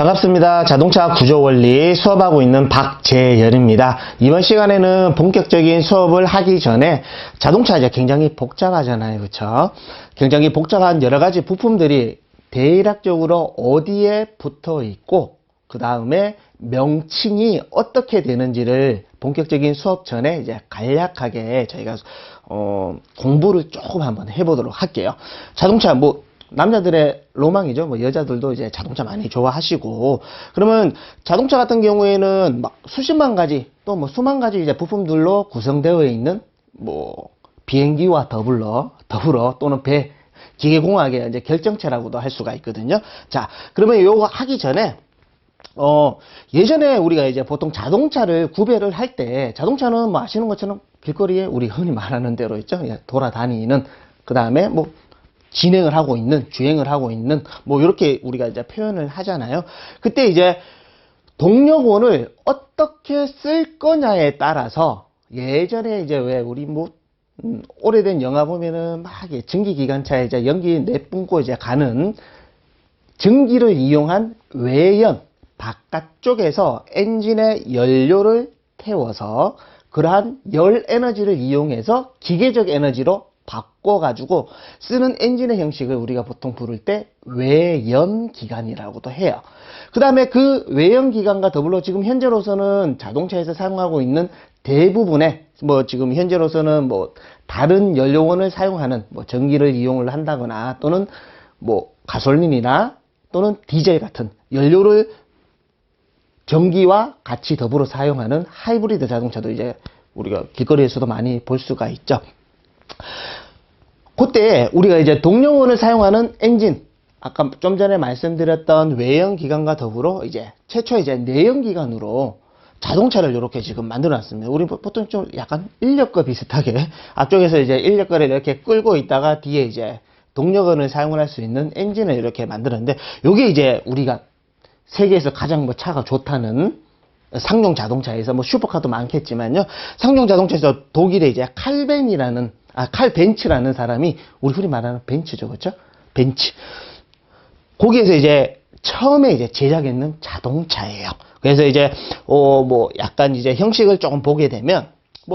반갑습니다. 자동차 구조 원리 수업하고 있는 박재열입니다. 이번 시간에는 본격적인 수업을 하기 전에 자동차 이제 굉장히 복잡하잖아요. 그렇죠? 굉장히 복잡한 여러 가지 부품들이 대략적으로 어디에 붙어 있고 그 다음에 명칭이 어떻게 되는지를 본격적인 수업 전에 이제 간략하게 저희가 공부를 조금 한번 해보도록 할게요. 자동차 남자들의 로망이죠. 여자들도 이제 자동차 많이 좋아하시고, 그러면 자동차 같은 경우에는 막 수십만 가지, 또 수만 가지 이제 부품들로 구성되어 있는, 비행기와 더불어 또는 배, 기계공학의 이제 결정체라고도 할 수가 있거든요. 자, 그러면 요거 하기 전에, 예전에 우리가 이제 보통 자동차를 구별을 할 때, 자동차는 아시는 것처럼 길거리에 우리 흔히 말하는 대로 있죠. 돌아다니는, 그 다음에 진행을 하고 있는, 주행을 하고 있는, 이렇게 우리가 이제 표현을 하잖아요. 그때 이제 동력원을 어떻게 쓸 거냐에 따라서 예전에 이제 왜 우리 오래된 영화 보면은 전기기관차에 이제 연기 내뿜고 이제 가는 전기를 이용한 외연, 바깥쪽에서 엔진에 연료를 태워서 그러한 열 에너지를 이용해서 기계적 에너지로 바꿔가지고 쓰는 엔진의 형식을 우리가 보통 부를 때 외연기관이라고도 해요. 그 다음에 그 외연기관과 더불어 지금 현재로서는 자동차에서 사용하고 있는 대부분의 지금 현재로서는 다른 연료원을 사용하는 전기를 이용을 한다거나 또는 가솔린이나 또는 디젤 같은 연료를 전기와 같이 더불어 사용하는 하이브리드 자동차도 이제 우리가 길거리에서도 많이 볼 수가 있죠. 그때 우리가 이제 동력원을 사용하는 엔진, 아까 좀 전에 말씀드렸던 외연기관과 더불어 이제 최초 이제 내연기관으로 자동차를 이렇게 지금 만들어 놨습니다. 우리 보통 좀 약간 인력거 비슷하게 앞쪽에서 이제 인력거를 이렇게 끌고 있다가 뒤에 이제 동력원을 사용을 할 수 있는 엔진을 이렇게 만들었는데, 요게 이제 우리가 세계에서 가장 차가 좋다는 상용 자동차에서 슈퍼카도 많겠지만요. 상용 자동차에서 독일의 이제 칼벤츠라는 사람이 우리 흔히 말하는 벤츠죠. 그렇죠? 벤츠. 거기에서 이제 처음에 이제 제작했는 자동차예요. 그래서 이제 약간 이제 형식을 조금 보게 되면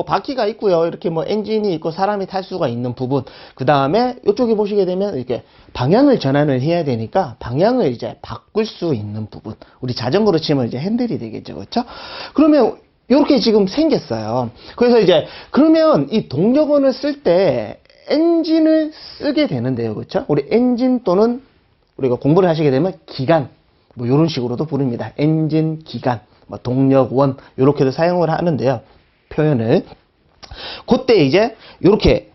바퀴가 있고요. 이렇게 엔진이 있고 사람이 탈 수가 있는 부분. 그 다음에 이쪽에 보시게 되면 이렇게 방향을 전환을 해야 되니까 방향을 이제 바꿀 수 있는 부분. 우리 자전거로 치면 이제 핸들이 되겠죠. 그렇죠? 그러면 이렇게 지금 생겼어요. 그래서 이제 그러면 이 동력원을 쓸 때 엔진을 쓰게 되는데요. 그렇죠? 우리 엔진 또는 우리가 공부를 하시게 되면 기관 이런 식으로도 부릅니다. 엔진, 기관, 동력원 이렇게도 사용을 하는데요. 표현을. 그때 이제 이렇게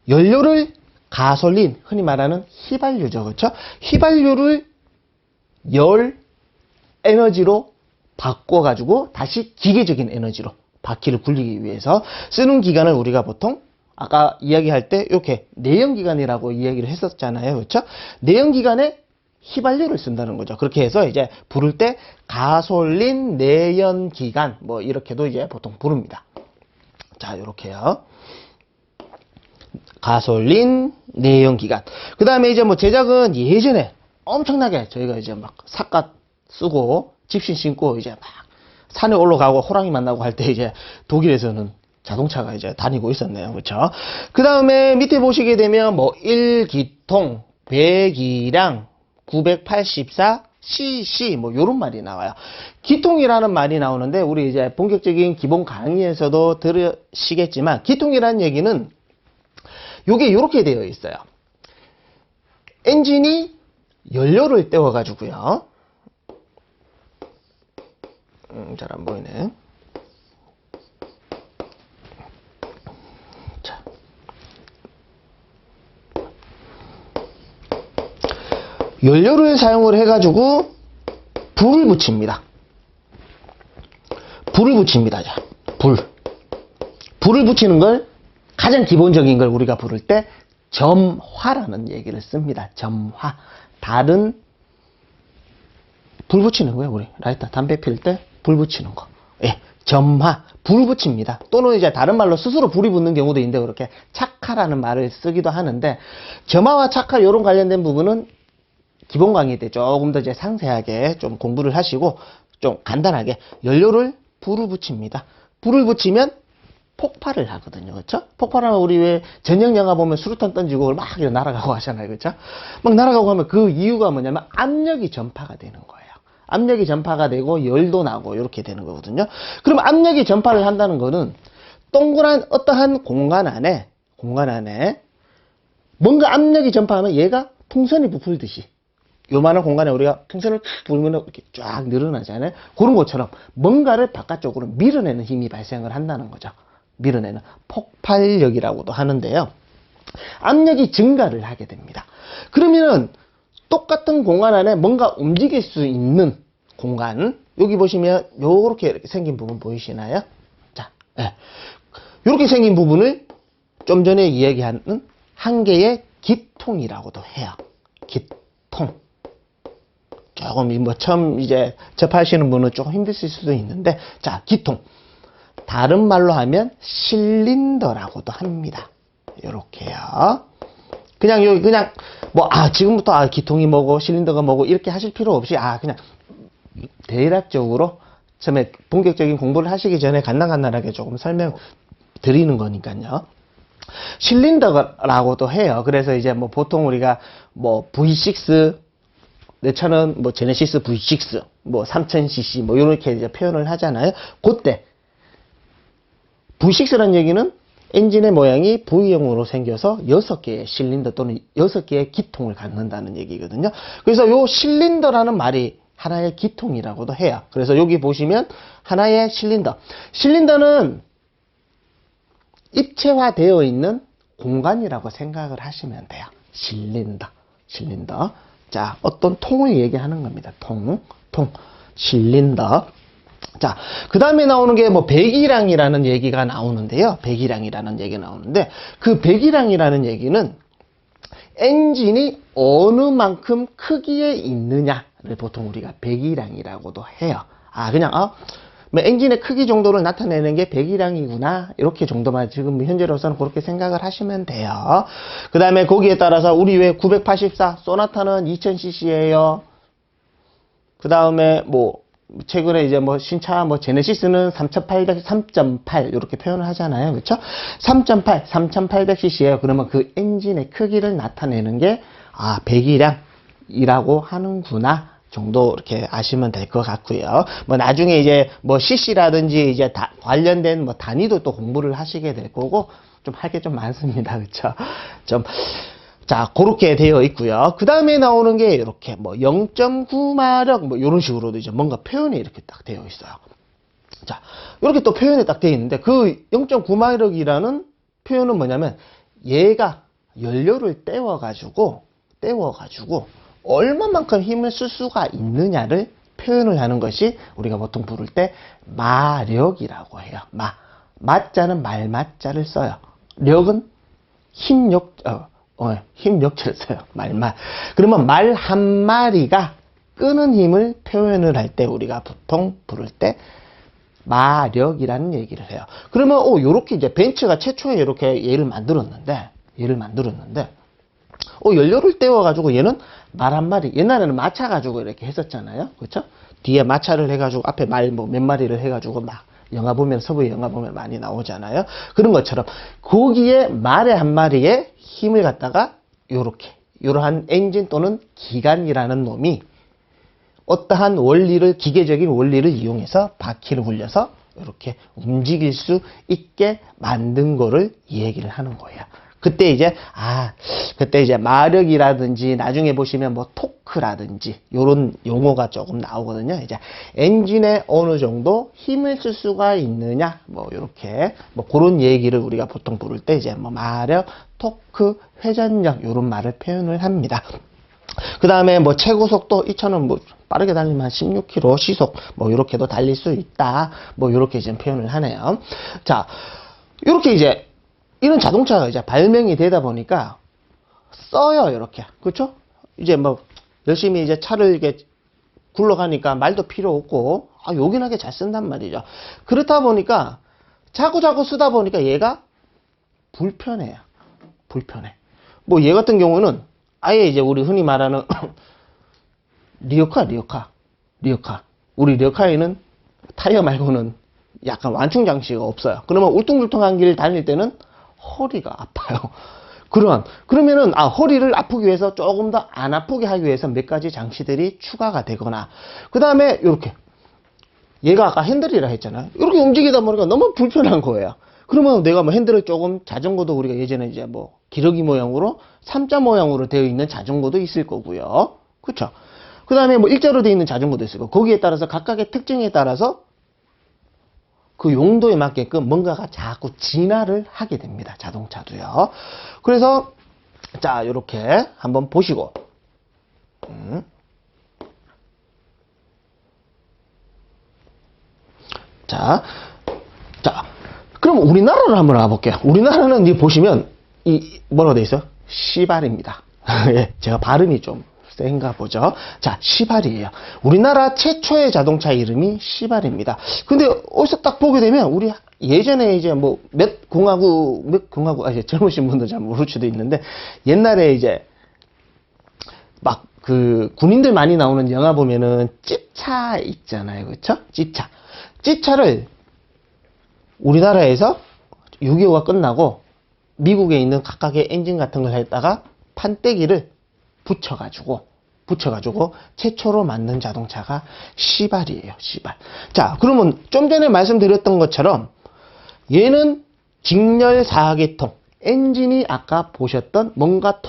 연료를 가솔린, 흔히 말하는 휘발유죠. 그렇죠? 휘발유를 열 에너지로 바꿔가지고 다시 기계적인 에너지로 바퀴를 굴리기 위해서 쓰는 기관을 우리가 보통 아까 이야기할 때 이렇게 내연기관이라고 이야기를 했었잖아요. 그렇죠? 내연기관에 휘발유를 쓴다는 거죠. 그렇게 해서 이제 부를 때 가솔린 내연기관 이렇게도 이제 보통 부릅니다. 자, 이렇게요. 가솔린 내연기관. 그 다음에 이제 제작은 예전에 엄청나게 저희가 이제 삿갓 쓰고 집신 신고 이제 산에 올라가고 호랑이 만나고 할 때 이제 독일에서는 자동차가 이제 다니고 있었네요. 그렇죠? 그 다음에 밑에 보시게 되면 1기통, 배기량 984cc 요런 말이 나와요. 기통이라는 말이 나오는데 우리 이제 본격적인 기본 강의에서도 들으시겠지만 기통이라는 얘기는 요게 이렇게 되어 있어요. 엔진이 연료를 때워 가지고요. 잘 안 보이네. 자. 연료를 사용을 해가지고 불을 붙입니다. 불을 붙입니다. 자, 불을 붙이는 걸 가장 기본적인 걸 우리가 부를 때 점화라는 얘기를 씁니다. 점화. 다른 불 붙이는 거예요. 우리 라이터 담배 필 때 불 붙이는 거. 예, 점화. 불 붙입니다. 또는 이제 다른 말로 스스로 불이 붙는 경우도 있는데 그렇게 착화라는 말을 쓰기도 하는데 점화와 착화 이런 관련된 부분은 기본 강의 때 조금 더 이제 상세하게 좀 공부를 하시고 좀 간단하게 연료를 불을 붙입니다. 불을 붙이면 폭발을 하거든요. 그렇죠? 폭발하면 우리 왜 전형 영화 보면 수류탄 던지고 막 이렇게 날아가고 하잖아요. 그렇죠? 막 날아가고 하면 그 이유가 뭐냐면 압력이 전파가 되는 거예요. 압력이 전파가 되고 열도 나고 이렇게 되는 거거든요. 그럼 압력이 전파를 한다는 거는 동그란 어떠한 공간 안에 뭔가 압력이 전파하면 얘가 풍선이 부풀듯이 요만한 공간에 우리가 풍선을 불면 이렇게 쫙 늘어나잖아요. 그런 것처럼 뭔가를 바깥쪽으로 밀어내는 힘이 발생을 한다는 거죠. 밀어내는 폭발력이라고도 하는데요. 압력이 증가를 하게 됩니다. 그러면은 똑같은 공간 안에 뭔가 움직일 수 있는 공간, 여기 보시면 요렇게 생긴 부분 보이시나요? 자, 요렇게 생긴 부분을 좀 전에 이야기하는 한 개의 기통이라고도 해요. 기통. 조금 뭐 처음 이제 접하시는 분은 조금 힘드실 수도 있는데, 자, 기통. 다른 말로 하면 실린더라고도 합니다. 요렇게요. 그냥 여기 그냥 뭐 지금부터 기통이 뭐고 실린더가 뭐고 이렇게 하실 필요 없이 그냥 대략적으로 처음에 본격적인 공부를 하시기 전에 간단하게 조금 설명 드리는 거니까요. 실린더라고도 해요. 그래서 이제 뭐 보통 우리가 뭐 V6 내 차는 뭐 제네시스 V6 뭐 3000cc 뭐 이렇게 이제 표현을 하잖아요. 그때 V6라는 얘기는 엔진의 모양이 V형으로 생겨서 6개의 실린더 또는 6개의 기통을 갖는다는 얘기거든요. 그래서 요 실린더라는 말이 하나의 기통이라고도 해요. 그래서 여기 보시면 하나의 실린더. 실린더는 입체화되어 있는 공간이라고 생각을 하시면 돼요. 실린더. 자, 어떤 통을 얘기하는 겁니다. 통. 실린더. 자, 그 다음에 나오는 게 뭐 배기량이라는 얘기가 나오는데요. 그 배기량이라는 얘기는 엔진이 어느 만큼 크기에 있느냐를 보통 우리가 배기량이라고도 해요. 그냥 뭐 엔진의 크기 정도를 나타내는 게 배기량이구나, 이렇게 정도만 지금 현재로서는 그렇게 생각을 하시면 돼요. 그 다음에 거기에 따라서 우리 왜 984 소나타는 2000cc예요. 그 다음에 뭐 최근에 이제 뭐 신차 뭐 제네시스는 3800, 3.8 이렇게 표현을 하잖아요. 그렇죠? 3.8, 3800cc예요. 그러면 그 엔진의 크기를 나타내는 게 배기량이라고 하는구나 정도 이렇게 아시면 될 것 같고요. 뭐 나중에 이제 뭐 cc라든지 이제 관련된 뭐 단위도 또 공부를 하시게 될 거고 좀 할 게 좀 많습니다. 그렇죠? 자, 그렇게 되어 있고요. 그 다음에 나오는 게 이렇게 뭐 0.9마력 뭐 이런 식으로도 이제 뭔가 표현이 이렇게 딱 되어 있어요. 자, 이렇게 또 표현이 딱 되어 있는데 그 0.9마력이라는 표현은 뭐냐면 얘가 연료를 때워가지고 얼마만큼 힘을 쓸 수가 있느냐를 표현을 하는 것이 우리가 보통 부를 때 마력이라고 해요. 마자는 말마자를 써요. 력은 힘력자를 써요. 말말. 그러면 말 한 마리가 끄는 힘을 표현을 할 때 우리가 보통 부를 때 마력이라는 얘기를 해요. 그러면 요렇게 이제 벤츠가 최초에 이렇게 얘를 만들었는데 연료를 때워가지고 얘는 말 한 마리, 옛날에는 마차 가지고 이렇게 했었잖아요. 그렇죠? 뒤에 마차를 해가지고 앞에 말 뭐 몇 마리를 해가지고 막 영화 보면, 서부 영화 보면 많이 나오잖아요. 그런 것처럼 거기에 말의 한 마리에 힘을 갖다가 이러한 엔진 또는 기관이라는 놈이 어떠한 원리를, 기계적인 원리를 이용해서 바퀴를 굴려서 이렇게 움직일 수 있게 만든 거를 얘기를 하는 거예요. 그때 이제 마력이라든지 나중에 보시면 뭐 토크라든지 요런 용어가 조금 나오거든요. 이제 엔진에 어느 정도 힘을 쓸 수가 있느냐 뭐 요렇게 뭐 그런 얘기를 우리가 보통 부를 때 이제 뭐 마력, 토크, 회전력 요런 말을 표현을 합니다. 그 다음에 뭐 최고 속도 이 차는 뭐 빠르게 달리면 16km 시속 뭐 요렇게도 달릴 수 있다 뭐 요렇게 지금 표현을 하네요. 자, 요렇게 이제 이런 자동차가 이제 발명이 되다 보니까 써요, 이렇게. 그렇죠? 이제 뭐 열심히 이제 차를 이렇게 굴러가니까 말도 필요 없고 요긴하게 잘 쓴단 말이죠. 그렇다 보니까 자꾸 쓰다 보니까 얘가 불편해. 뭐 얘 같은 경우는 아예 이제 우리 흔히 말하는 리어카. 우리 리어카에는 타이어 말고는 약간 완충 장치가 없어요. 그러면 울퉁불퉁한 길을 달릴 때는 허리가 아파요. 그러면은, 허리를 아프기 위해서 조금 더 안 아프게 하기 위해서 몇 가지 장치들이 추가가 되거나, 그 다음에, 요렇게. 얘가 아까 핸들이라 했잖아요. 이렇게 움직이다 보니까 너무 불편한 거예요. 그러면 내가 뭐 핸들을 조금, 자전거도 우리가 예전에 이제 뭐, 기러기 모양으로, 3자 모양으로 되어 있는 자전거도 있을 거고요. 그쵸? 그 다음에 뭐, 일자로 되어 있는 자전거도 있을 거고, 거기에 따라서 각각의 특징에 따라서 그 용도에 맞게끔 뭔가가 자꾸 진화를 하게 됩니다. 자동차도요. 그래서 자, 요렇게 한번 보시고 자, 그럼 우리나라를 한번 알아볼게요. 우리나라는 이제 보시면 뭐라고 되어 있어요? 시발입니다. 예, 제가 발음이 좀 센가 보죠. 자, 시발이에요. 우리나라 최초의 자동차 이름이 시발입니다. 근데 어디서 딱 보게 되면 우리 예전에 이제 뭐 몇 공화국 이제 젊으신 분들 잘 모를 수도 있는데 옛날에 이제 막 그 군인들 많이 나오는 영화 보면은 찌차 있잖아요. 그렇죠? 찌차를 우리나라에서 6.25가 끝나고 미국에 있는 각각의 엔진 같은 걸 했다가 판때기를 붙여가지고 최초로 만든 자동차가 시발이에요. 시발. 자, 그러면 좀 전에 말씀드렸던 것처럼 얘는 직렬 4기통, 엔진이 아까 보셨던 뭔가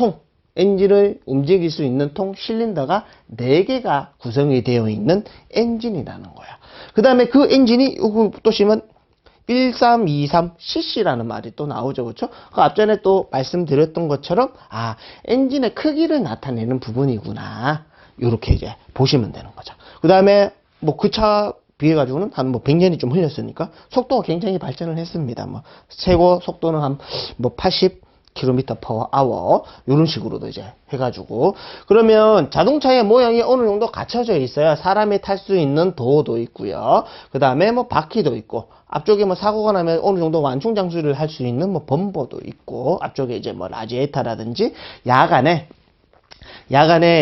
엔진을 움직일 수 있는 실린더가 4개가 구성이 되어 있는 엔진이라는 거야. 그 다음에 그 엔진이 이거 보시면 1323cc라는 말이 또 나오죠. 그렇죠? 그 앞전에 또 말씀드렸던 것처럼 엔진의 크기를 나타내는 부분이구나. 이렇게 이제 보시면 되는 거죠. 그 다음에 뭐 그 차 비해 가지고는 한 뭐 100년이 좀 흘렸으니까 속도가 굉장히 발전을 했습니다. 뭐 최고 속도는 한 뭐 80km/h 이런 식으로도 이제 해가지고 그러면 자동차의 모양이 어느 정도 갖춰져 있어요. 사람이 탈 수 있는 도어도 있고요. 그 다음에 뭐 바퀴도 있고 앞쪽에 뭐 사고가 나면 어느 정도 완충 장치를 할 수 있는 뭐 범버도 있고 앞쪽에 이제 뭐 라지에이터라든지 야간에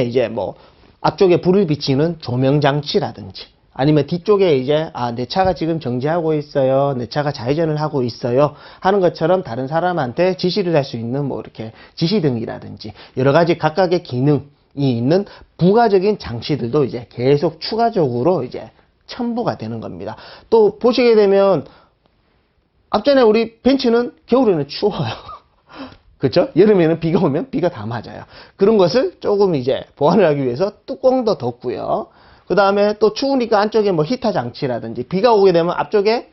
이제 뭐 앞쪽에 불을 비치는 조명 장치라든지 아니면 뒤쪽에 이제 내 차가 지금 정지하고 있어요. 내 차가 좌회전을 하고 있어요. 하는 것처럼 다른 사람한테 지시를 할 수 있는 뭐 이렇게 지시등이라든지 여러 가지 각각의 기능이 있는 부가적인 장치들도 이제 계속 추가적으로 이제 첨부가 되는 겁니다. 또 보시게 되면 앞전에 우리 벤츠는 겨울에는 추워요. 그렇죠? 여름에는 비가 오면 비가 다 맞아요. 그런 것을 조금 이제 보완을 하기 위해서 뚜껑도 덮고요. 그 다음에 또 추우니까 안쪽에 뭐 히터 장치라든지 비가 오게 되면 앞쪽에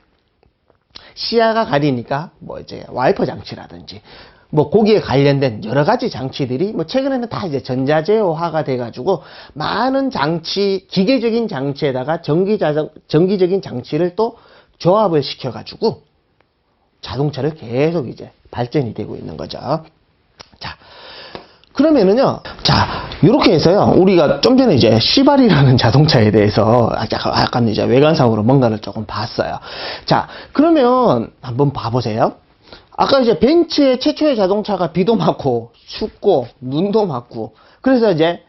시야가 가리니까 뭐 이제 와이퍼 장치라든지 뭐 거기에 관련된 여러 가지 장치들이 뭐 최근에는 다 이제 전자제어화가 돼가지고 많은 장치, 기계적인 장치에다가 전기적인 장치를 또 조합을 시켜가지고 자동차를 계속 이제 발전이 되고 있는 거죠. 자, 그러면은요, 이렇게 해서요, 우리가 좀 전에 이제 시발이라는 자동차에 대해서 약간 이제 외관상으로 뭔가를 조금 봤어요. 자, 그러면 한번 봐보세요. 아까 이제 벤츠의 최초의 자동차가 비도 맞고 춥고 눈도 맞고 그래서 이제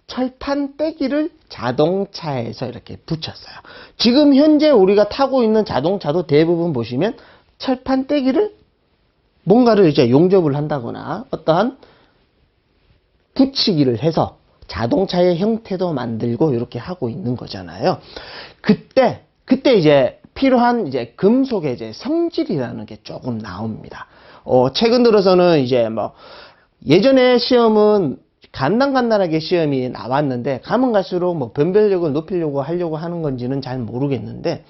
철판 떼기를 자동차에서 이렇게 붙였어요. 지금 현재 우리가 타고 있는 자동차도 대부분 보시면 철판 떼기를 뭔가를 이제 용접을 한다거나 어떠한 붙이기를 해서 자동차의 형태도 만들고 이렇게 하고 있는 거잖아요. 그때 이제 필요한 이제 금속의 이제 성질이라는 게 조금 나옵니다. 최근 들어서는 이제 뭐 예전에 시험은 간단하게 시험이 나왔는데 가면 갈수록 뭐 변별력을 높이려고 하려고 하는 건지는 잘 모르겠는데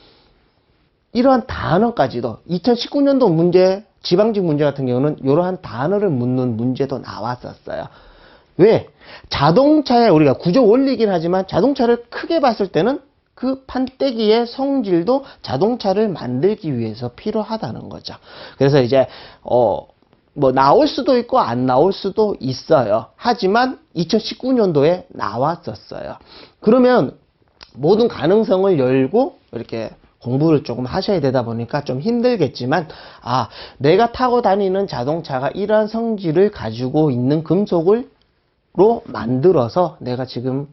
이러한 단어까지도 2019년도 문제 지방직 문제 같은 경우는 이러한 단어를 묻는 문제도 나왔었어요. 왜? 자동차의 우리가 구조 원리이긴 하지만 자동차를 크게 봤을 때는 그 판때기의 성질도 자동차를 만들기 위해서 필요하다는 거죠. 그래서 이제 뭐 나올 수도 있고 안 나올 수도 있어요. 하지만 2019년도에 나왔었어요. 그러면 모든 가능성을 열고 이렇게 공부를 조금 하셔야 되다 보니까 좀 힘들겠지만 내가 타고 다니는 자동차가 이러한 성질을 가지고 있는 금속으로 만들어서 내가 지금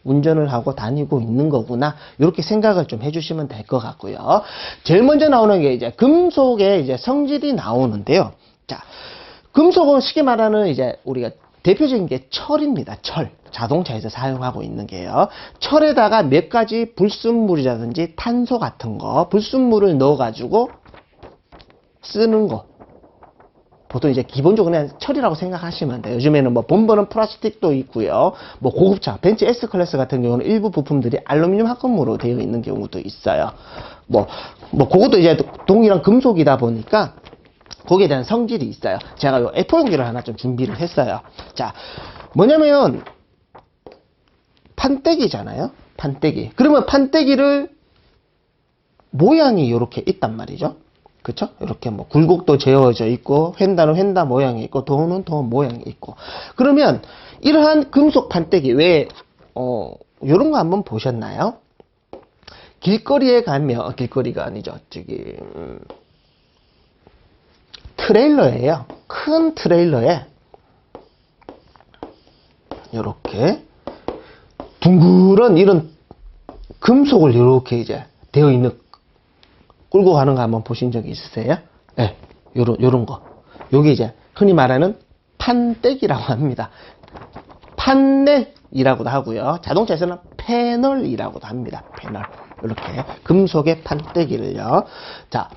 운전을 하고 다니고 있는 거구나. 이렇게 생각을 좀 해주시면 될 것 같고요. 제일 먼저 나오는 게 이제 금속의 이제 성질이 나오는데요. 자, 금속은 쉽게 말하는 이제 우리가 대표적인 게 철입니다. 철. 자동차에서 사용하고 있는 게요. 철에다가 몇 가지 불순물이라든지 탄소 같은 거, 불순물을 넣어가지고 쓰는 거. 보통 이제 기본적으로 그냥 철이라고 생각하시면 돼요. 요즘에는 뭐 본버는 플라스틱도 있고요. 뭐 고급차, 벤츠 S클래스 같은 경우는 일부 부품들이 알루미늄 합금으로 되어 있는 경우도 있어요. 뭐 그것도 이제 동일한 금속이다 보니까 거기에 대한 성질이 있어요. 제가 요 A4용기를 하나 좀 준비를 했어요. 자, 뭐냐면 판때기잖아요. 판때기. 그러면 판때기를 모양이 이렇게 있단 말이죠. 그쵸? 이렇게 뭐 굴곡도 재어져 있고 횡단은 횡단 모양이 있고 도는 도 모양이 있고. 그러면 이러한 금속 판때기 왜 요런 거 한번 보셨나요? 길거리에 가면 길거리가 아니죠. 저기 트레일러예요. 큰 트레일러에 이렇게 둥그런 이런 금속을 이렇게 이제 되어 있는 끌고 가는 거 한번 보신 적이 있으세요? 네, 요런 거. 요게 이제 흔히 말하는 판때기라고 합니다. 판넬이라고도 하고요. 자동차에서는 패널이라고도 합니다. 패널. 이렇게 금속의 판때기를요. 자,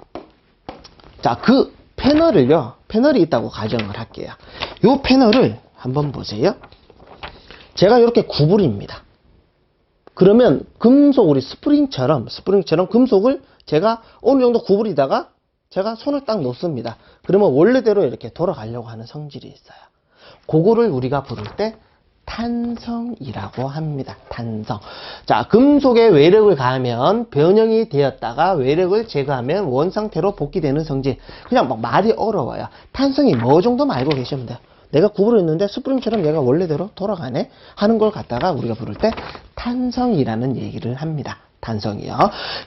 그 패널이 있다고 가정을 할게요. 요 패널을 한번 보세요. 제가 이렇게 구부립니다. 그러면 금속 우리 스프링처럼 금속을 제가 어느 정도 구부리다가 제가 손을 딱 놓습니다. 그러면 원래대로 이렇게 돌아가려고 하는 성질이 있어요. 그거를 우리가 부를 때 탄성이라고 합니다. 탄성. 자, 금속에 외력을 가하면 변형이 되었다가 외력을 제거하면 원상태로 복귀되는 성질. 그냥 막 말이 어려워요. 탄성이 뭐 정도만 알고 계시면 돼요. 내가 구부렸는데 스프링처럼 내가 원래대로 돌아가네 하는 걸 갖다가 우리가 부를 때 탄성이라는 얘기를 합니다. 탄성이요.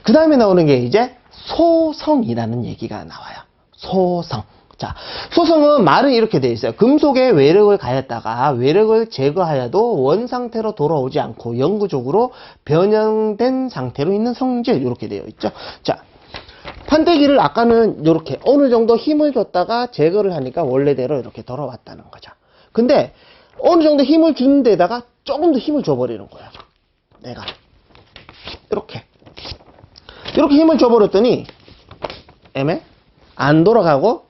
그 다음에 나오는 게 이제 소성이라는 얘기가 나와요. 소성. 자, 소성은 말은 이렇게 되어 있어요. 금속에 외력을 가했다가 외력을 제거하여도 원상태로 돌아오지 않고 영구적으로 변형된 상태로 있는 성질 이렇게 되어 있죠. 자, 판때기를 아까는 이렇게 어느 정도 힘을 줬다가 제거를 하니까 원래대로 이렇게 돌아왔다는 거죠. 근데 어느 정도 힘을 준 데다가 조금 더 힘을 줘버리는 거야. 내가 이렇게 힘을 줘버렸더니 안 돌아가고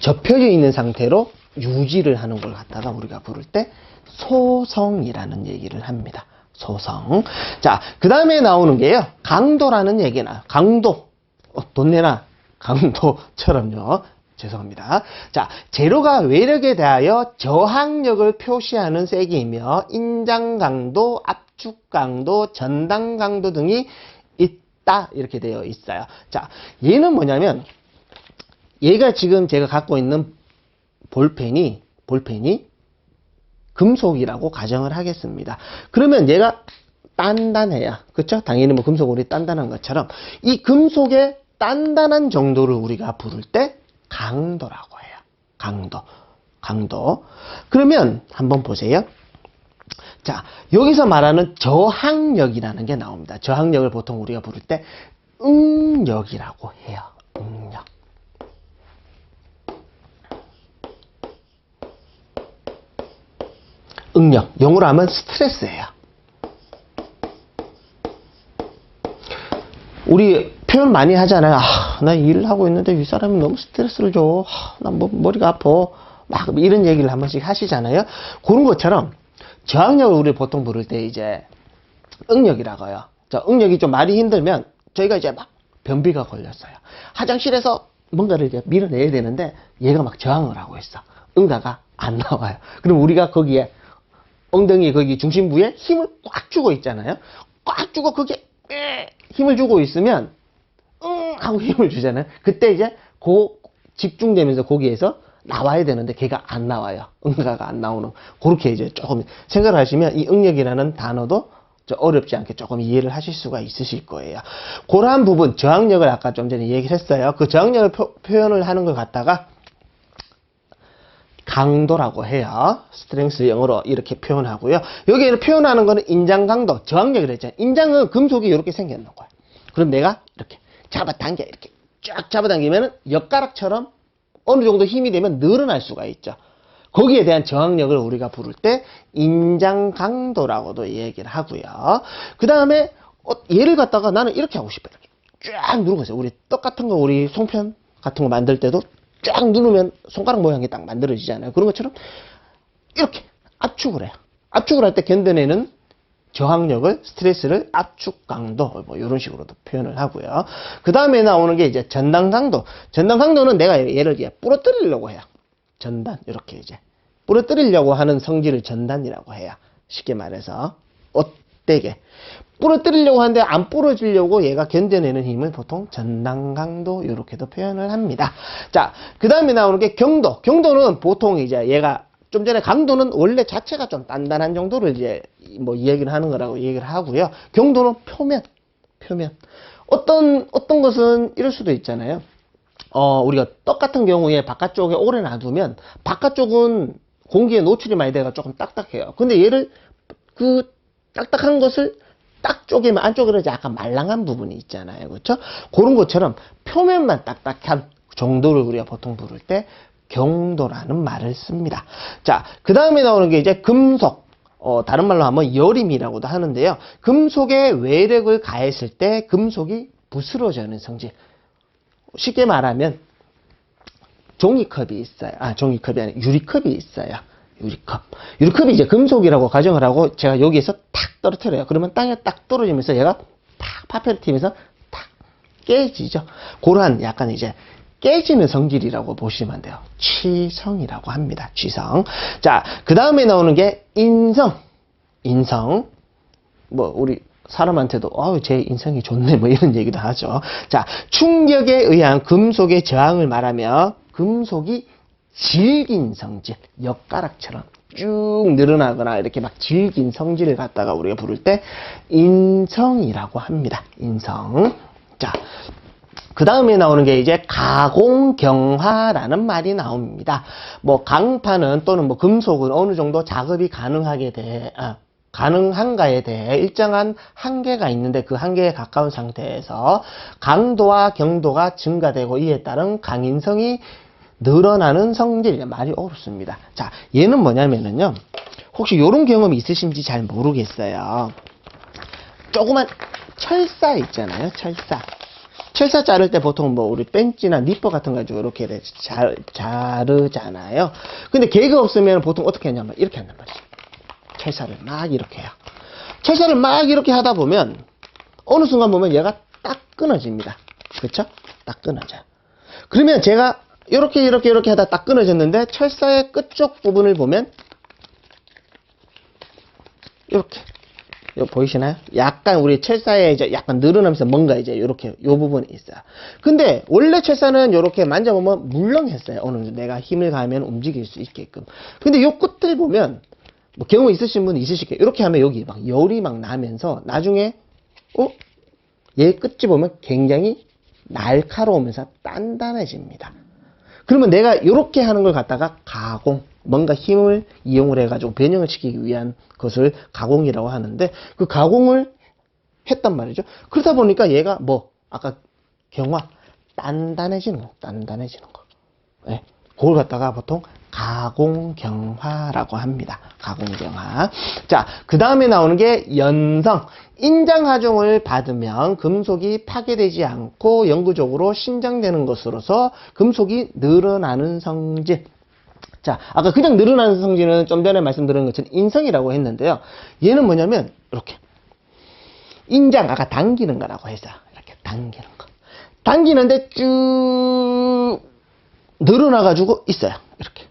접혀져 있는 상태로 유지를 하는 걸 갖다가 우리가 부를 때 소성이라는 얘기를 합니다. 소성. 자, 그 다음에 나오는 게요. 강도라는 얘기나 강도. 돈 내나 강도처럼요. 죄송합니다. 자, 재료가 외력에 대하여 저항력을 표시하는 세기이며 인장 강도, 압축 강도, 전당 강도 등이 있다. 이렇게 되어 있어요. 자, 얘는 뭐냐면 얘가 지금 제가 갖고 있는 볼펜이 금속이라고 가정을 하겠습니다. 그러면 얘가 단단해요. 그렇죠? 당연히 뭐 금속이 단단한 것처럼 이 금속의 단단한 정도를 우리가 부를 때 강도라고 해요. 강도. 그러면 한번 보세요. 자, 여기서 말하는 저항력이라는 게 나옵니다. 저항력을 보통 우리가 부를 때 응력이라고 해요. 응력. 응력. 영어로 하면 스트레스예요. 우리 표현 많이 하잖아요. 나 일을 하고 있는데 이 사람이 너무 스트레스를 줘. 나 머리가 아파. 막 이런 얘기를 한 번씩 하시잖아요. 그런 것처럼 저항력을 우리 보통 부를 때 이제 응력이라고 해요. 자, 응력이 좀 말이 힘들면 저희가 이제 막 변비가 걸렸어요. 화장실에서 뭔가를 이제 밀어내야 되는데 얘가 막 저항을 하고 있어. 응가가 안 나와요. 그럼 우리가 거기에 엉덩이 거기 중심부에 힘을 꽉 주고 있잖아요. 꽉 주고 거기에 힘을 주고 있으면 하고 힘을 주잖아요. 그때 이제 집중되면서 거기에서 나와야 되는데 걔가 안 나와요. 응가가 안 나오는. 그렇게 이제 조금 생각을 하시면 이 응력이라는 단어도 어렵지 않게 조금 이해를 하실 수가 있으실 거예요. 그러한 부분, 저항력을 아까 좀 전에 얘기를 했어요. 그 저항력을 표현을 하는 걸 갖다가 강도라고 해요. 스트렝스 영어로 이렇게 표현하고요. 여기에 표현하는 거는 인장 강도, 저항력이라고 했잖아요. 인장은 금속이 이렇게 생겼는 거야. 그럼 내가 이렇게 잡아당겨, 이렇게 쫙 잡아당기면은 엿가락처럼 어느 정도 힘이 되면 늘어날 수가 있죠. 거기에 대한 저항력을 우리가 부를 때 인장 강도라고도 얘기를 하고요. 그 다음에 얘를 갖다가 나는 이렇게 하고 싶어요. 이렇게 쫙 누르고 있어요. 우리 떡 같은 거, 우리 송편 같은 거 만들 때도 쫙 누르면 손가락 모양이 딱 만들어지잖아요. 그런 것처럼 이렇게 압축을 해요. 압축을 할 때 견뎌내는 저항력을, 스트레스를 압축 강도, 뭐 이런 식으로도 표현을 하고요. 그 다음에 나오는 게 이제 전단 강도. 전단 강도는 내가 얘를 부러뜨리려고 해요. 전단, 이렇게 이제 부러뜨리려고 하는 성질을 전단이라고 해요. 쉽게 말해서 옷되게 부러뜨리려고 하는데 안 부러지려고 얘가 견뎌내는 힘을 보통 전단 강도 이렇게도 표현을 합니다. 자, 그 다음에 나오는 게 경도. 경도는 보통 이제 얘가 좀 전에 강도는 원래 자체가 좀 단단한 정도를 이제 뭐 이야기를 하는 거라고 얘기를 하고요. 경도는 표면. 어떤 것은 이럴 수도 있잖아요. 우리가 떡 같은 경우에 바깥쪽에 오래 놔두면 바깥쪽은 공기에 노출이 많이 돼가 조금 딱딱해요. 근데 얘를 그 딱딱한 것을 딱 쪼개면 안쪽으로 이제 약간 말랑한 부분이 있잖아요. 그렇죠? 그런 것처럼 표면만 딱딱한 정도를 우리가 보통 부를 때 경도라는 말을 씁니다. 자, 그 다음에 나오는 게 이제 금속. 다른 말로 하면 여림이라고도 하는데요. 금속에 외력을 가했을 때 금속이 부스러져는 성질. 쉽게 말하면 종이컵이 있어요. 종이컵이 아니라 유리컵이 있어요. 유리컵이 이제 금속이라고 가정을 하고 제가 여기에서 탁 떨어뜨려요. 그러면 땅에 딱 떨어지면서 얘가 탁 파편을 튀면서 탁 깨지죠. 그러한 약간 이제 깨지는 성질이라고 보시면 돼요. 취성이라고 합니다. 취성. 자, 그 다음에 나오는 게 인성. 뭐 우리 사람한테도 제 인성이 좋네 뭐 이런 얘기도 하죠. 자, 충격에 의한 금속의 저항을 말하며 금속이 질긴 성질, 엿가락처럼 쭉 늘어나거나 이렇게 막 질긴 성질을 갖다가 우리가 부를 때 인성이라고 합니다. 인성. 자, 그 다음에 나오는 게 이제 가공경화라는 말이 나옵니다. 뭐 강판은 또는 뭐 금속은 어느 정도 작업이 가능한가에 대해 일정한 한계가 있는데 그 한계에 가까운 상태에서 강도와 경도가 증가되고 이에 따른 강인성이 늘어나는 성질. 말이 어렵습니다. 자, 얘는 뭐냐면은요, 혹시 이런 경험이 있으신지 잘 모르겠어요. 조그만 철사 있잖아요. 철사 자를 때 보통 뭐 우리 벤치나 니퍼 같은 거 가지고 이렇게 자르잖아요. 근데 개가 없으면 보통 어떻게 하냐면 이렇게 한단 말이죠. 철사를 막 이렇게 해요. 철사를 막 이렇게 하다 보면 어느 순간 보면 얘가 딱 끊어집니다. 그렇죠? 딱 끊어져요. 그러면 제가 이렇게 하다 딱 끊어졌는데 철사의 끝쪽 부분을 보면 이렇게 이거 보이시나요? 약간 우리 철사에 이제 약간 늘어나면서 뭔가 이제 이렇게 요 부분이 있어요. 근데 원래 철사는 이렇게 만져보면 물렁했어요. 어느 정도 내가 힘을 가하면 움직일 수 있게끔. 근데 요 끝을 보면 뭐 경우 있으신 분 있으실 거예요. 이렇게 하면 여기 막 열이 막 나면서 나중에 얘 끝이 보면 굉장히 날카로우면서 단단해집니다. 그러면 내가 이렇게 하는 걸 갖다가 가공, 뭔가 힘을 이용을 해가지고 변형을 시키기 위한 것을 가공이라고 하는데 그 가공을 했단 말이죠. 그러다 보니까 얘가 뭐 아까 경화, 단단해지는 거. 네. 그걸 갖다가 보통 가공경화라고 합니다. 가공경화. 자, 그 다음에 나오는 게 연성. 인장하중을 받으면 금속이 파괴되지 않고 영구적으로 신장되는 것으로서 금속이 늘어나는 성질. 자, 아까 그냥 늘어나는 성질은 좀 전에 말씀드린 것처럼 인성이라고 했는데요. 얘는 뭐냐면 이렇게 인장, 아까 당기는 거라고 해서 이렇게 당기는 거. 당기는데 쭉 늘어나가지고 있어요. 이렇게.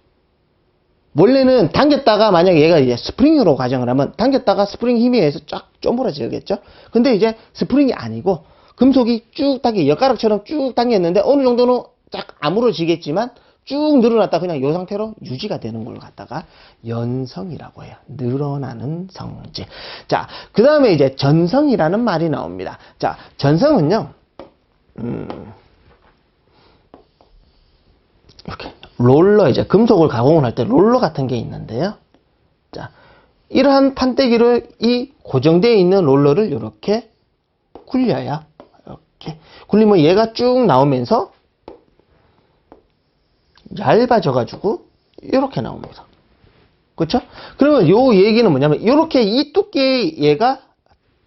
원래는 당겼다가 만약에 얘가 이제 스프링으로 가정을 하면 당겼다가 스프링 힘에 의해서 쫙 쪼물어지겠죠. 근데 이제 스프링이 아니고 금속이 쭉 당겨 엿가락처럼 쭉 당겼는데 어느 정도는 쫙 아물어지겠지만 쭉 늘어났다 그냥 이 상태로 유지가 되는 걸 갖다가 연성이라고 해요. 늘어나는 성질. 자, 그 다음에 이제 전성이라는 말이 나옵니다. 자, 전성은요, 이렇게 롤러, 이제 금속을 가공을 할 때 롤러 같은 게 있는데요. 자, 이러한 판때기를 이 고정되어 있는 롤러를 이렇게 굴려요. 이렇게 굴리면 얘가 쭉 나오면서 얇아져 가지고 이렇게 나옵니다. 그렇죠? 그러면 요 얘기는 뭐냐면 이렇게 이 두께의 얘가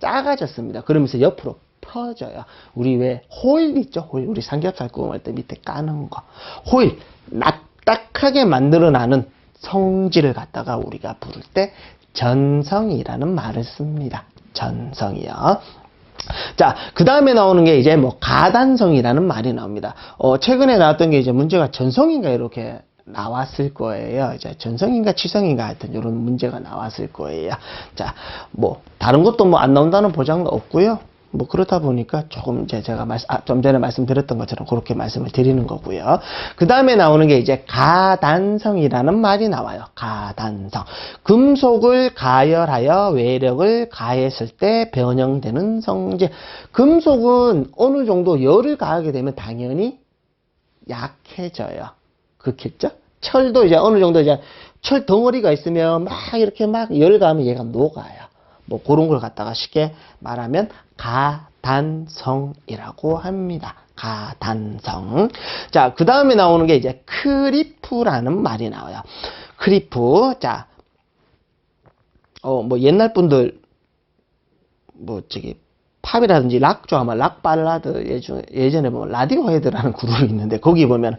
작아졌습니다. 그러면서 옆으로 퍼져요. 우리 왜 호일 있죠? 호일. 우리 삼겹살 구워할 때 밑에 까는 거. 호일. 납작하게 만들어나는 성질을 갖다가 우리가 부를 때 전성이라는 말을 씁니다. 전성이요. 자, 그 다음에 나오는 게 이제 뭐 가단성이라는 말이 나옵니다. 최근에 나왔던 게 이제 문제가 전성인가 이렇게 나왔을 거예요. 이제 전성인가 치성인가 하여튼 이런 문제가 나왔을 거예요. 자, 뭐 다른 것도 뭐 안 나온다는 보장도 없고요. 뭐 그렇다 보니까 조금 이제 제가 좀 전에 말씀드렸던 것처럼 그렇게 말씀을 드리는 거고요. 그 다음에 나오는 게 이제 가단성이라는 말이 나와요. 가단성. 금속을 가열하여 외력을 가했을 때 변형되는 성질. 금속은 어느 정도 열을 가하게 되면 당연히 약해져요. 그렇겠죠? 철도 이제 어느 정도 이제 철 덩어리가 있으면 막 이렇게 막 열을 가하면 얘가 녹아요. 뭐 그런 걸 갖다가 쉽게 말하면 가단성이라고 합니다. 가단성. 자, 그 다음에 나오는 게 이제 크리프라는 말이 나와요. 크리프. 자, 뭐 옛날 분들 뭐 저기 팝이라든지 락 좋아하면 락 발라드 예전에 보면 라디오 헤드라는 그룹이 있는데 거기 보면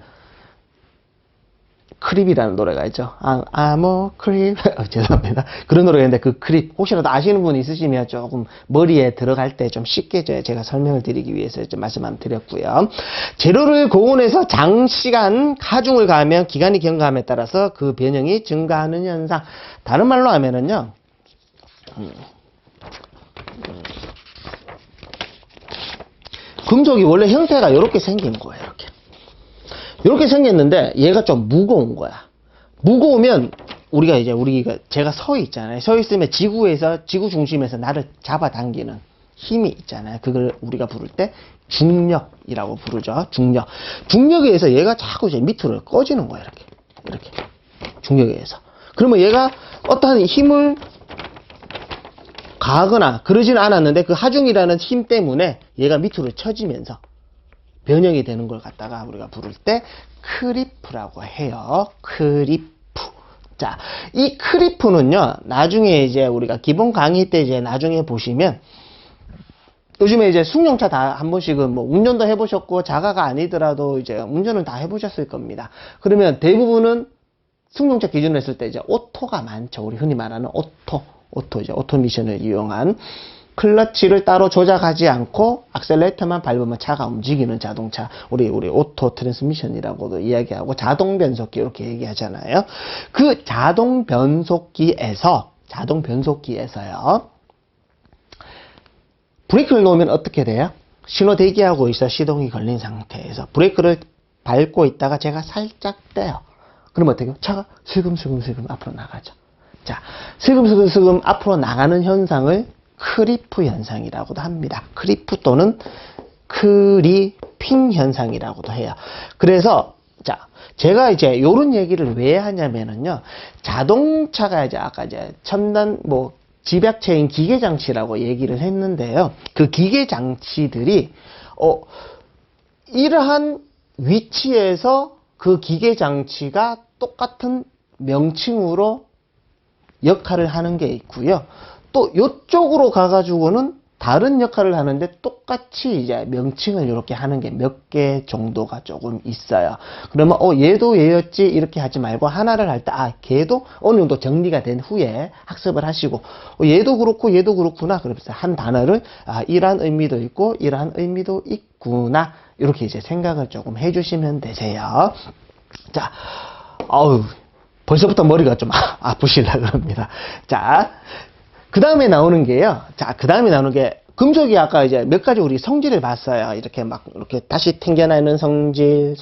크립이라는 노래가 있죠. 아모 크립. 죄송합니다. 그런 노래가 있는데 그 크립 혹시라도 아시는 분 있으시면 조금 머리에 들어갈 때 좀 쉽게 제가 설명을 드리기 위해서 좀 말씀을 드렸고요. 재료를 고온에서 장시간 하중을 가하면 기간이 경과함에 따라서 그 변형이 증가하는 현상. 다른 말로 하면은요. 금속이 원래 형태가 이렇게 생긴 거예요. 이렇게 생겼는데 얘가 좀 무거운 거야. 무거우면 우리가 제가 서 있잖아요. 서 있으면 지구 중심에서 나를 잡아당기는 힘이 있잖아요. 그걸 우리가 부를 때 중력이라고 부르죠. 중력. 중력에 의해서 얘가 자꾸 이제 밑으로 꺼지는 거야. 이렇게. 중력에 의해서. 그러면 얘가 어떠한 힘을 가하거나 그러지는 않았는데 그 하중이라는 힘 때문에 얘가 밑으로 쳐지면서 변형이 되는 걸 갖다가 우리가 부를 때 크리프라고 해요. 크리프. 자, 이 크리프는요, 나중에 이제 우리가 기본 강의 때 이제 나중에 보시면, 요즘에 이제 승용차 다 한 번씩은 뭐 운전도 해보셨고, 자가가 아니더라도 이제 운전을 다 해보셨을 겁니다. 그러면 대부분은 승용차 기준으로 했을 때 이제 오토가 많죠. 우리 흔히 말하는 오토미션을 이용한 클러치를 따로 조작하지 않고 악셀레이터만 밟으면 차가 움직이는 자동차, 우리 오토 트랜스미션이라고도 이야기하고 자동 변속기 이렇게 얘기하잖아요. 그 자동 변속기에서요, 브레이크를 놓으면 어떻게 돼요? 신호 대기하고 있어. 시동이 걸린 상태에서 브레이크를 밟고 있다가 제가 살짝 떼요. 그럼 어떻게 해요? 차가 슬금슬금 앞으로 나가죠. 자, 슬금슬금 앞으로 나가는 현상을 크리프 현상이라고도 합니다. 크리프 또는 크리핑 현상이라고도 해요. 그래서 자, 제가 이제 요런 얘기를 왜 하냐면은요. 자동차가 이제 아까 이제 첨단 뭐 집약체인 기계 장치라고 얘기를 했는데요. 그 기계 장치들이 이러한 위치에서 그 기계 장치가 똑같은 명칭으로 역할을 하는 게 있고요. 또 이쪽으로 가가지고는 다른 역할을 하는데 똑같이 이제 명칭을 이렇게 하는 게 몇 개 정도가 조금 있어요. 그러면 얘도 얘였지 이렇게 하지 말고 하나를 할 때 걔도 어느 정도 정리가 된 후에 학습을 하시고 얘도 그렇고 얘도 그렇구나. 그러면서 한 단어를 이러한 의미도 있고 이러한 의미도 있구나. 이렇게 이제 생각을 조금 해주시면 되세요. 자, 벌써부터 머리가 좀 아프시려고 합니다. 자, 그 다음에 나오는 게요. 자, 그 다음에 나오는 게, 금속이 아까 이제 몇 가지 우리 성질을 봤어요. 이렇게 다시 튕겨나는 성질,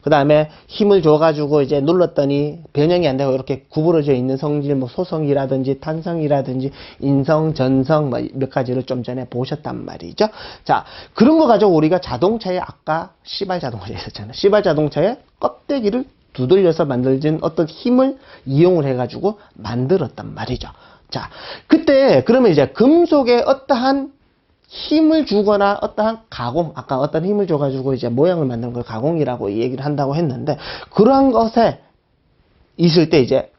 그 다음에 힘을 줘가지고 이제 눌렀더니 변형이 안 되고 이렇게 구부러져 있는 성질, 뭐 소성이라든지 탄성이라든지 인성, 전성, 뭐 몇 가지를 좀 전에 보셨단 말이죠. 자, 그런 거 가지고 우리가 자동차에 아까 시발 자동차 있었잖아요. 시발 자동차에 껍데기를 두들려서 만들어진 어떤 힘을 이용을 해가지고 만들었단 말이죠. 자, 그때 그러면 이제 금속에 어떠한 힘을 주거나 어떠한 가공, 아까 어떤 힘을 줘가지고 이제 모양을 만드는 걸 가공이라고 얘기를 한다고 했는데, 그러한 것에 있을 때 이제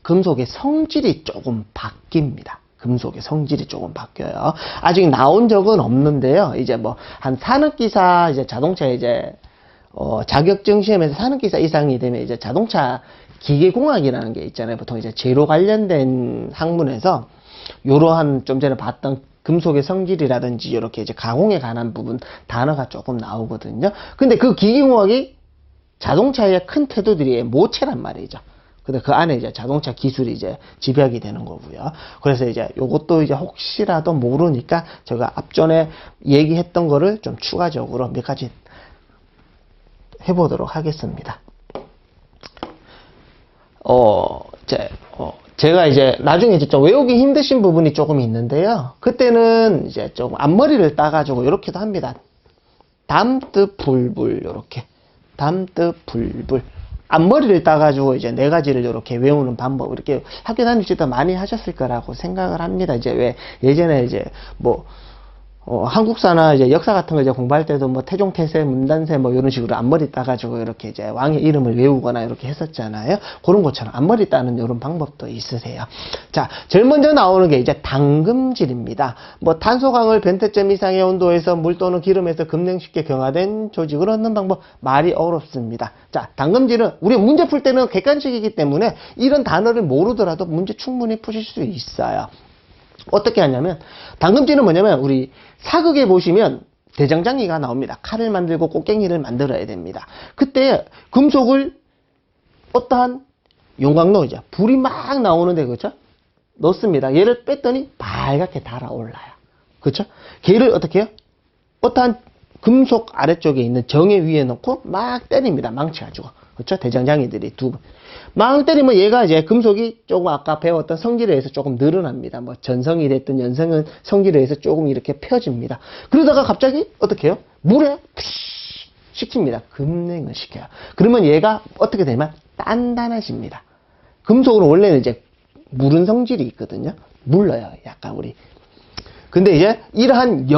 금속의 성질이 조금 바뀝니다. 금속의 성질이 조금 바뀌어요. 아직 나온 적은 없는데요. 이제 뭐 한 산업기사 이제 자동차 이제 자격증 시험에서 산업기사 이상이 되면 이제 자동차 기계공학이라는 게 있잖아요. 보통 이제 제로 관련된 학문에서 요러한 좀 전에 봤던 금속의 성질이라든지 이렇게 이제 가공에 관한 부분 단어가 조금 나오거든요. 근데 그 기계공학이 자동차의 큰 태도들이 모체란 말이죠. 근데 그 안에 이제 자동차 기술이 이제 집약이 되는 거고요. 그래서 이제 요것도 이제 혹시라도 모르니까 제가 앞전에 얘기했던 거를 좀 추가적으로 몇 가지 해보도록 하겠습니다. 제가 이제 나중에 이제 좀 외우기 힘드신 부분이 조금 있는데요. 그때는 이제 좀 앞머리를 따가지고 이렇게도 합니다. 담뜻 불불 이렇게 담뜻 불불 앞머리를 따가지고 이제 네 가지를 이렇게 외우는 방법, 이렇게 학교 다닐 때도 많이 하셨을 거라고 생각을 합니다. 이제 왜 예전에 이제 뭐 한국사나 이제 역사 같은 거 이제 공부할 때도 뭐 태종태세, 문단세 뭐 이런 식으로 앞머리 따가지고 이렇게 이제 왕의 이름을 외우거나 이렇게 했었잖아요. 그런 것처럼 앞머리 따는 이런 방법도 있으세요. 자, 제일 먼저 나오는 게 이제 담금질입니다. 뭐 탄소광을 변태점 이상의 온도에서 물 또는 기름에서 급냉시켜 경화된 조직을 얻는 방법, 말이 어렵습니다. 자, 담금질은 우리 문제 풀 때는 객관식이기 때문에 이런 단어를 모르더라도 문제 충분히 푸실 수 있어요. 어떻게 하냐면, 담금질은 뭐냐면 우리 사극에 보시면 대장장이가 나옵니다. 칼을 만들고 꽃갱이를 만들어야 됩니다. 그때 금속을 어떠한 용광로이죠. 불이 막 나오는데, 그렇죠? 넣습니다. 얘를 뺐더니 빨갛게 달아올라요. 그렇죠? 걔를 어떻게 해요? 어떠한 금속 아래쪽에 있는 정에 위에 놓고 막 때립니다. 망치 가지고. 그렇죠? 대장장이들이 두 번. 막 때리면 얘가 이제 금속이 조금 아까 배웠던 성질에 의해서 조금 늘어납니다. 뭐 전성이 됐든 연성은 성질에 의해서 조금 이렇게 펴집니다. 그러다가 갑자기 어떻게 해요? 물에 푸시 시킵니다. 급냉을 시켜요. 그러면 얘가 어떻게 되면 단단해집니다. 금속은 원래는 이제 무른 성질이 있거든요. 물러요. 약간 우리. 근데 이제 이러한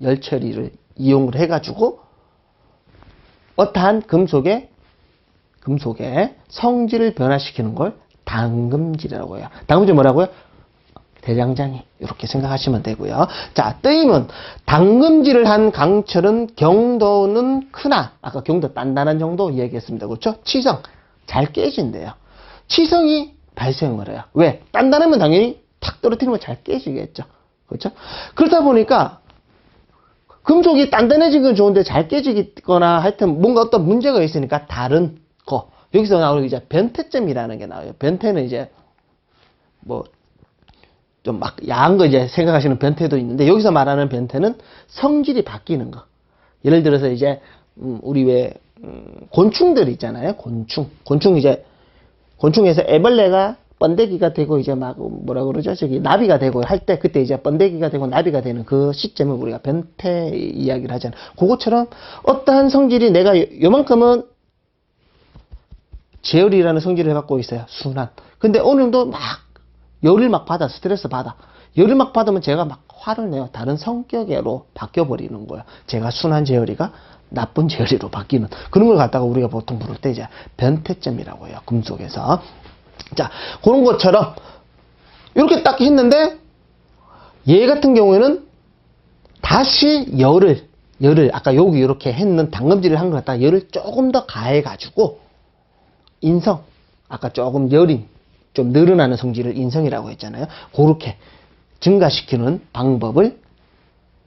열처리를 이용을 해가지고 어떠한 금속의 성질을 변화시키는 걸 담금질이라고 해요. 담금질 뭐라고요? 대장장이 이렇게 생각하시면 되고요. 자, 뜨임은 담금질을 한 강철은 경도는 크나, 아까 경도 단단한 정도 얘기했습니다. 그렇죠? 치성 잘 깨진대요. 치성이 발생을 해요. 왜? 단단하면 당연히 탁 떨어뜨리면 잘 깨지겠죠. 그렇죠? 그렇다 보니까 금속이 단단해진 건 좋은데 잘 깨지거나 하여튼 뭔가 어떤 문제가 있으니까 다른 거. 여기서 나오는 게 이제 변태점이라는 게 나와요. 변태는 이제 뭐 좀 막 야한 거 이제 생각하시는 변태도 있는데, 여기서 말하는 변태는 성질이 바뀌는 거. 예를 들어서 이제 우리 왜 곤충들 있잖아요. 곤충에서 애벌레가 번데기가 되고 이제 막 뭐라 그러죠? 저기 나비가 되고 할 때, 그때 이제 번데기가 되고 나비가 되는 그 시점을 우리가 변태 이야기를 하잖아요. 그것처럼 어떠한 성질이 내가 요만큼은 제열이라는 성질을 갖고 있어요. 순한. 근데 어느 정도 막 열을 막 받아, 스트레스 받아. 열을 막 받으면 제가 막 화를 내요. 다른 성격으로 바뀌어버리는 거예요. 제가 순한 제열이가 나쁜 제열이로 바뀌는 그런 걸 갖다가 우리가 보통 부를 때 이제 변태점이라고 해요. 금속에서. 자, 그런 것처럼 이렇게 딱 했는데 얘 같은 경우에는 다시 열을 아까 여기 이렇게 했는 담금질을 한 것 같다 열을 조금 더 가해가지고 인성, 아까 조금 열이 좀 늘어나는 성질을 인성이라고 했잖아요. 그렇게 증가시키는 방법을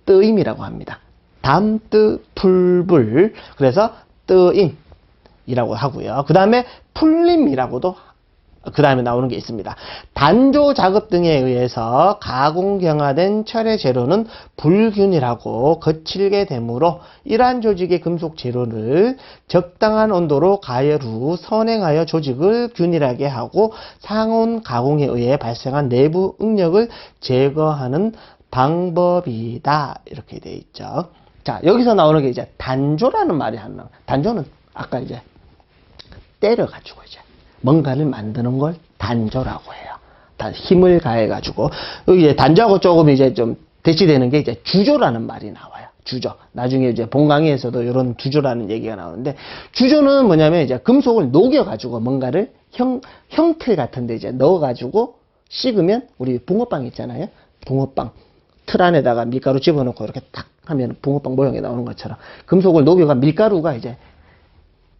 뜨임이라고 합니다. 담뜨풀불, 그래서 뜨임이라고 하고요. 그 다음에 풀림이라고도 그 다음에 나오는 게 있습니다. 단조 작업 등에 의해서 가공경화된 철의 재료는 불균일하고 거칠게 되므로 이러한 조직의 금속 재료를 적당한 온도로 가열 후 선행하여 조직을 균일하게 하고 상온 가공에 의해 발생한 내부 응력을 제거하는 방법이다. 이렇게 되어 있죠. 자, 여기서 나오는 게 이제 단조라는 말이 하나. 단조는 아까 이제 때려가지고 이제 뭔가를 만드는 걸 단조라고 해요. 힘을 가해가지고 여기 이제 단조하고 조금 이제 좀 대치되는 게 이제 주조라는 말이 나와요. 주조. 나중에 이제 본강의에서도 이런 주조라는 얘기가 나오는데, 주조는 뭐냐면 이제 금속을 녹여가지고 뭔가를 형틀 같은데 이제 넣어가지고 식으면, 우리 붕어빵 있잖아요. 붕어빵. 틀 안에다가 밀가루 집어넣고 이렇게 딱 하면 붕어빵 모양이 나오는 것처럼 금속을 녹여가 밀가루가 이제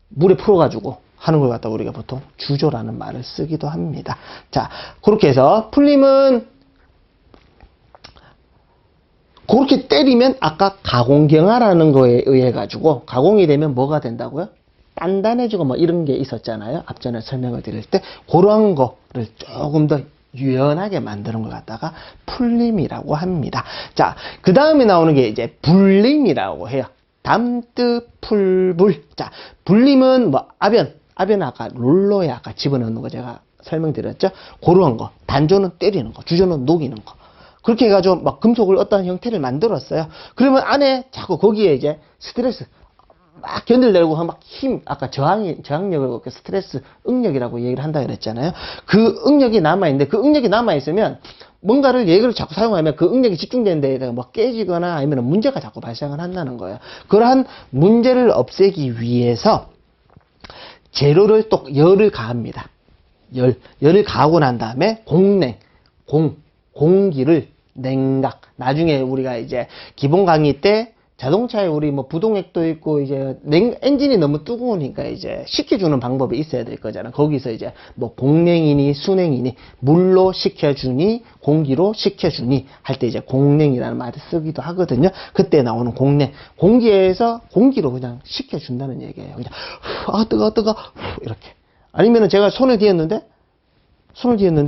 물에 풀어가지고 하는 걸 갖다 우리가 보통 주조라는 말을 쓰기도 합니다. 자, 그렇게 해서 풀림은 그렇게 때리면 아까 가공경화라는 거에 의해 가지고 가공이 되면 뭐가 된다고요? 단단해지고 뭐 이런 게 있었잖아요. 앞전에 설명을 드릴 때 그런 거를 조금 더 유연하게 만드는 걸 갖다가 풀림이라고 합니다. 자, 그 다음에 나오는 게 이제 불림이라고 해요. 담뜨풀불. 자, 불림은 뭐 아변 아까 롤러에 아까 집어넣는 거 제가 설명드렸죠. 그런 거. 단조는 때리는 거, 주조는 녹이는 거. 그렇게 해가지고 막 금속을 어떤 형태를 만들었어요. 그러면 안에 자꾸 거기에 이제 스트레스 막 견딜려고 막 힘, 아까 저항력을 스트레스, 응력이라고 얘기를 한다 그랬잖아요. 그 응력이 남아있는데, 그 응력이 남아있으면 뭔가를 얘기를 자꾸 사용하면 그 응력이 집중되는 데에다가 뭐 깨지거나 아니면 문제가 자꾸 발생을 한다는 거예요. 그러한 문제를 없애기 위해서 재료를 또 열을 가합니다. 열을 가하고 난 다음에 공기를 냉각. 나중에 우리가 이제 기본 강의 때 자동차에 우리 뭐 부동액도 있고 이제 엔진이 너무 뜨거우니까 이제 식혀주는 방법이 있어야 될 거잖아. 거기서 이제 뭐 공냉이니 순냉이니 물로 식혀주니 공기로 식혀주니 할 때 이제 공냉이라는 말을 쓰기도 하거든요. 그때 나오는 공냉. 공기에서 공기로 그냥 식혀준다는 얘기예요. 그냥 아 뜨거 이렇게. 아니면은 제가 손을 뒤었는데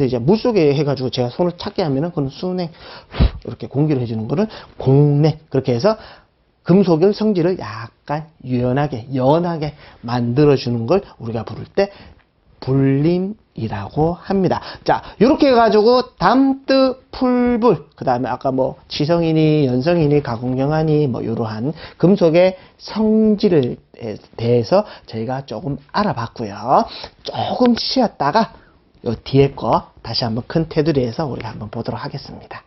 이제 물속에 해가지고 제가 손을 찾게 하면은 그건 순냉, 이렇게 공기로 해주는 거를 공냉. 그렇게 해서 금속의 성질을 약간 유연하게, 연하게 만들어주는 걸 우리가 부를 때 불림이라고 합니다. 자, 이렇게 해가지고 담뜨풀불, 그 다음에 아까 뭐 지성이니 연성이니 가공경화니 뭐 이러한 금속의 성질에 대해서 저희가 조금 알아봤고요. 조금 쉬었다가 요 뒤에 거 다시 한번 큰 테두리에서 우리가 한번 보도록 하겠습니다.